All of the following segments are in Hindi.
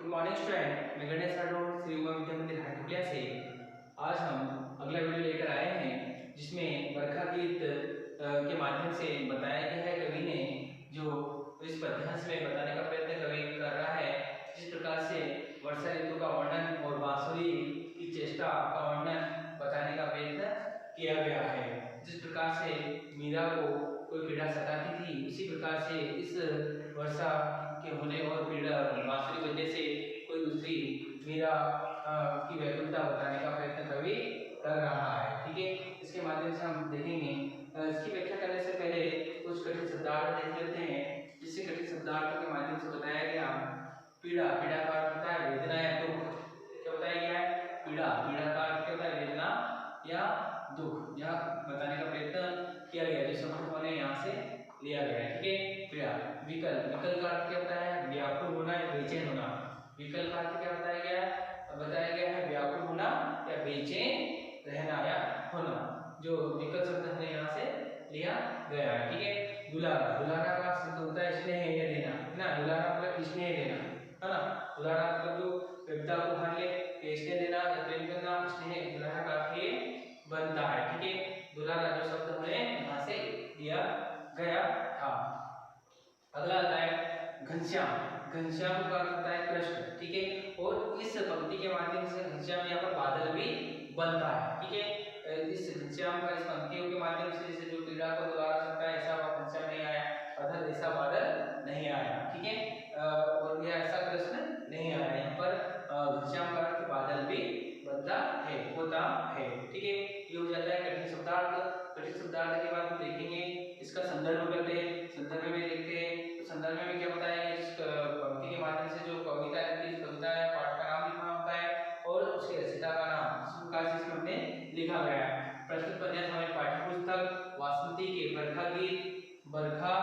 गुड मॉर्निंग स्टूडेंट, मैं गणेश राठौड़ श्री उमा विद्या मंदिर हाटुकलिया से। आज हम अगला वीडियो लेकर आए हैं जिसमें बरखा गीत के माध्यम से बताया गया है। कवि ने जो इस पद्यांश में बताने का प्रयत्न कवि कर रहा है, जिस प्रकार से वर्षा ऋतु का वर्णन और बांसुरी की चेष्टा का वर्णन बताने का प्रयत्न किया गया है। जिस प्रकार से मीरा को कोई पीड़ा सताती थी, उसी प्रकार से इस वर्षा के होने और पीड़ा बांसुरी बजने से कोई दूसरी मीरा की व्याकुलता बताने का प्रयत्न कवि कर रहा है। ठीक है, इसके माध्यम से हम देखेंगे। इसकी व्याख्या करने से पहले कुछ कठिन शब्दार्थ देख लेते हैं, जिससे कठिन शब्दार्थों के माध्यम से बताया गया। पीड़ा, पीड़ा का अर्थ होता है वेदना या दुख। क्या बताया गया है? पीड़ा, पीड़ा का अर्थ क्या होता है? वेदना या दुख। यह बताने का प्रयत्न किया गया, जो शब्द होने यहाँ से लिया गया है। ठीक है, पीड़ा। विकल, विकल का अर्थ क्या होता है? व्याकुल होना या बेचैन होना। विकल का अर्थ क्या बताया गया है? बताया गया है व्याकुल होना या बेचैन रहना या होना। जो विकल शब्द हमने यहाँ से लिया गया है। ठीक है, दुलारा, दुलारा का शब्द होता है स्नेह या देना, है ना। दुलारा मतलब स्नेह देना, है ना। दुलारा मतलब जो कविता को हार ले, स्नेह देना या प्रेम करना, स्नेह दुलारा का अर्थ ये बनता है। ठीक है, दुलारा जो शब्द हमने यहाँ से लिया गया था। अगला आता है घनश्याम। घनश्याम का अर्थ होता है कृष्ण। ठीक है, और इस पंक्ति के माध्यम से घनश्याम यहाँ पर बादल भी बनता है। ठीक है, इस घनश्याम का इस पंक्तियों के माध्यम से जैसे जो पीड़ा को दुलारा सकता है, ऐसा घनश्याम नहीं आया, अर्थात ऐसा बादल नहीं आया। ठीक है, और यह ऐसा कृष्ण नहीं आया। यहाँ पर घनश्याम का अर्थ बादल भी बनता है, होता है। ठीक है, ये हो जाता है कठिन शब्दार्थ। कठिन शब्दार्थ के बाद हम देखेंगे इसका संदर्भ करते हैं। संदर्भ में देखते हैं तो संदर्भ में क्या बताया है? जिस पंक्ति के माध्यम से जो कविता रहती है, कविता है, पाठ का नाम लिखना होता है और उसके रचयिता का नाम, इस प्रकार से इसमें हमने लिखा गया है। प्रस्तुत पद्यांश हमारे पाठ्यपुस्तक वासंती के बरखा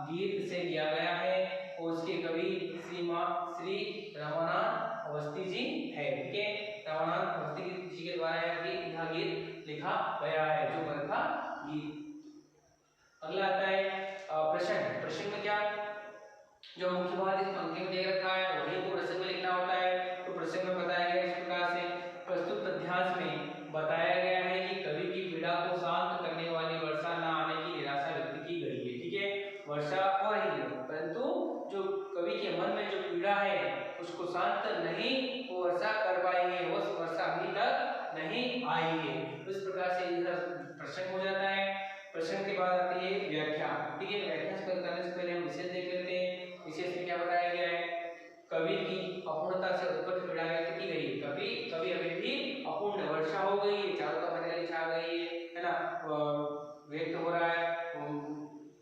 गीत से लिया गया है और उसके कवि श्री रमानाथ अवस्थी जी है। ठीक है, रमानाथ अवस्थी जी के द्वारा यह गीत लिखा गया है, जो बरखा गीत। अगला आता है प्रसंग। प्रसंग में क्या, जो मुख्य बात इस पंक्ति में दे रखा है वही को प्रसंग में लिखना होता है। तो प्रसंग में बताया गया इस प्रकार से, प्रस्तुत पद्यांश में बताया गया है कि कवि की पीड़ा को शांत करने वाली वर्षा न आने की निराशा व्यक्त की गई है। ठीक है, वर्षा हो रही है परंतु जो कवि के मन में जो पीड़ा है उसको शांत नहीं वो वर्षा कर पाई है, वो वर्षा अभी तक नहीं आई है। इस प्रकार से यह प्रसंग हो जाता है। प्रसंग के बाद आती है व्याख्या। ठीक है, व्याख्या करने से पहले हम विशेष देख लेते हैं। विशेष में क्या बताया गया है? कवि की अपूर्णता से उत्पन्न पीड़ा व्यक्त की गई। कवि अभी भी अपूर्ण, वर्षा हो गई है, चारों तरफ हरियाली छा गई है ना, व्यक्त हो रहा है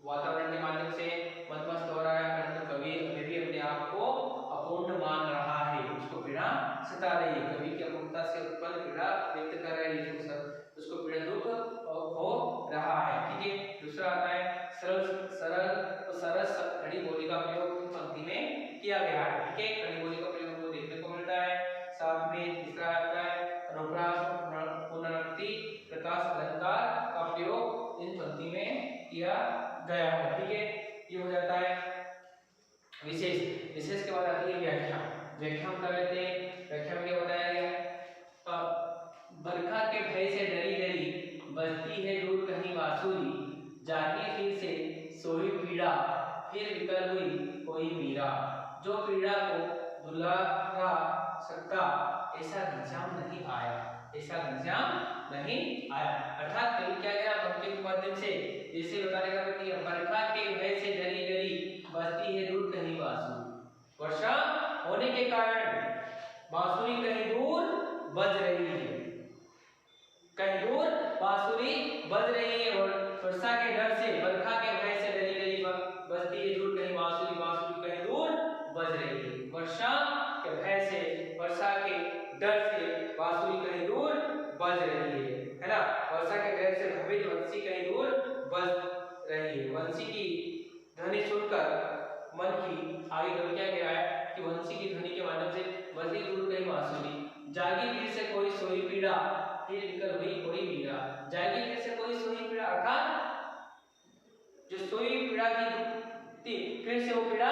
वातावरण के माध्यम से, मस्त हो रहा है, परंतु कवि अभी भी अपने आप को अपूर्ण मान रहा है, उसको पीड़ा सता रही है। कवि की अपूर्णता से उत्पन्न पीड़ा व्यक्त कर रही है, उसको पीड़ा दुख हो रहा है। ठीक है, दूसरा आता है सरस खड़ी बोली का प्रयोग पंक्ति में किया गया है। ठीक है, खड़ी बोली का प्रयोग हमको देखने को मिलता है। साथ में तीसरा आता है अनुप्रास, पुनरुक्ति, प्रकाश, अलंकार का प्रयोग इन पंक्ति में किया गया है। ठीक है, ये हो जाता है विशेष। विशेष के बाद आती है व्याख्या। व्याख्या हम कर लेते हैं। व्याख्या में क्या बताया गया है? बरखा के भय से डरी डरी बजती है दूर कहीं बांसुरी, जागी फिर से सोई पीड़ा, फिर विकल हुई कोई मीरा। जो पीड़ा को दुलारा सकता ऐसा घनश्याम नहीं आया, ऐसा घनश्याम नहीं आया। अर्थात कवि क्या गया पंक्ति के माध्यम से जैसे बताने का प्रति, बरखा के भय से डरी डरी बजती है दूर कहीं बांसुरी। वर्षा होने के कारण बांसुरी कहीं दूर बज रही है, कहीं दूर बांसुरी बज रही है और वर्षा के डर से, बरखा के भय से डरी डरी बजती है दूर कहीं बांसुरी, बांसुरी कहीं दूर बज रही है। वर्षा के भय से, वर्षा के डर से बांसुरी कहीं दूर बज रही है ना। वर्षा के डर से भ्रमित वंशी कहीं दूर बज रही है। वंशी की ध्वनि सुनकर मन की आगे कवि क्या कह रहा है कि वंशी की ध्वनि के माध्यम से बजती दूर कहीं बांसुरी, जागी फिर से कोई सोई पीड़ा, फिर विकल हुई कोई मीरा। जागी फिर से कोई सोई पीड़ा, अर्थात जो सोई पीड़ा की थी फिर से वो पीड़ा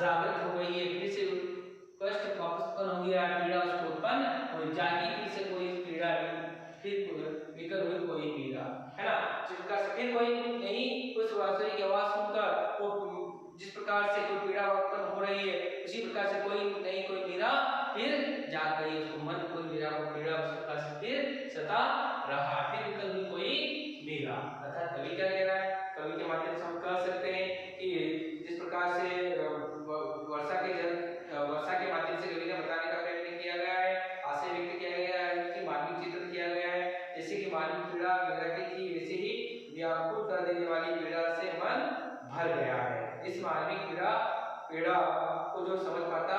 जागृत हो गई है, फिर से कष्ट वापस होगी या पीड़ा उसको उत्पन्न हुई, जागी फिर से कोई पीड़ा, फिर विकल हुई कोई पीड़ा, है ना। जिस प्रकार से फिर कोई नहीं उस बांसुरी की आवाज सुनकर वो जिस प्रकार से कोई पीड़ा उत्पन्न हो रही है, उसी प्रकार से कोई नहीं कोई मीरा फिर जाग गई, उसको मन कोई मीरा को पीड़ा उस प्रकार से फिर सता रहा, फिर विकल हुई कोई मीरा। अर्थात कवि क्या कह रहा है, कवि के माध्यम से हम कह सकते हैं कि जिस प्रकार से वर्षा के माध्यम से कवि ने बताने का प्रयत्न किया गया है, आशय व्यक्त किया गया है कि मानविक चित्रण किया गया है, जैसे कि मानविक पीड़ा मीरा की थी वैसे ही व्याकुल कर देने वाली पीड़ा से मन भर गया है। इस मानविक पीड़ा को जो समझ पाता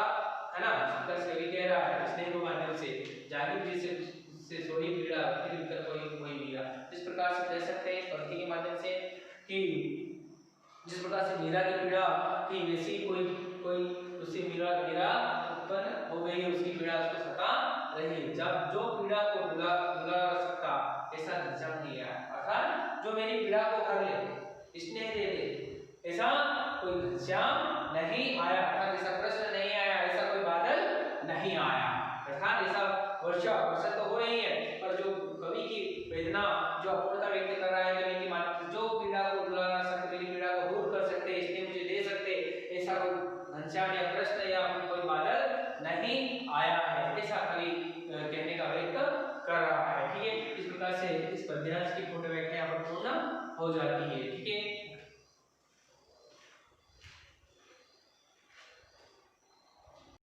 है ना, जिस कवि कह रहा है स्नेह के माध्यम से, जागृत जिससे सोई पीड़ा फिर विकल कोई मीरा, इस प्रकार से कह सकते हैं पंक्ति के माध्यम से कि जिस प्रकार से मीरा की पीड़ा थी वैसी कोई उससे मीरा उत्पन्न हो गई है, उसकी पीड़ा उसको सता रही, जब जो पीड़ा को बुला सकता ऐसा घनश्याम नहीं आया, अर्थात जो मेरी पीड़ा को हर ले, स्नेह दे दे, ऐसा कोई घनश्याम नहीं आया, अर्थात ऐसा प्रश्न नहीं आया, ऐसा कोई बादल नहीं आया, अर्थात ऐसा वर्षा तो हो रही है, पर जो कवि की वेदना जो अपूर्णता व्यक्त कर रहा है, कवि की मान जो पीड़ा को बुला सकते, मेरी पीड़ा को दूर कर सकते, इसने मुझे दे सकते, ऐसा कोई घनश्याम या प्रश्न या कोई बादल नहीं आया है, ऐसा कवि कहने का व्यक्त कर रहा है। ठीक है, इस प्रकार से इस पद्यांश की पूर्ण व्याख्या पूर्ण हो जाती है।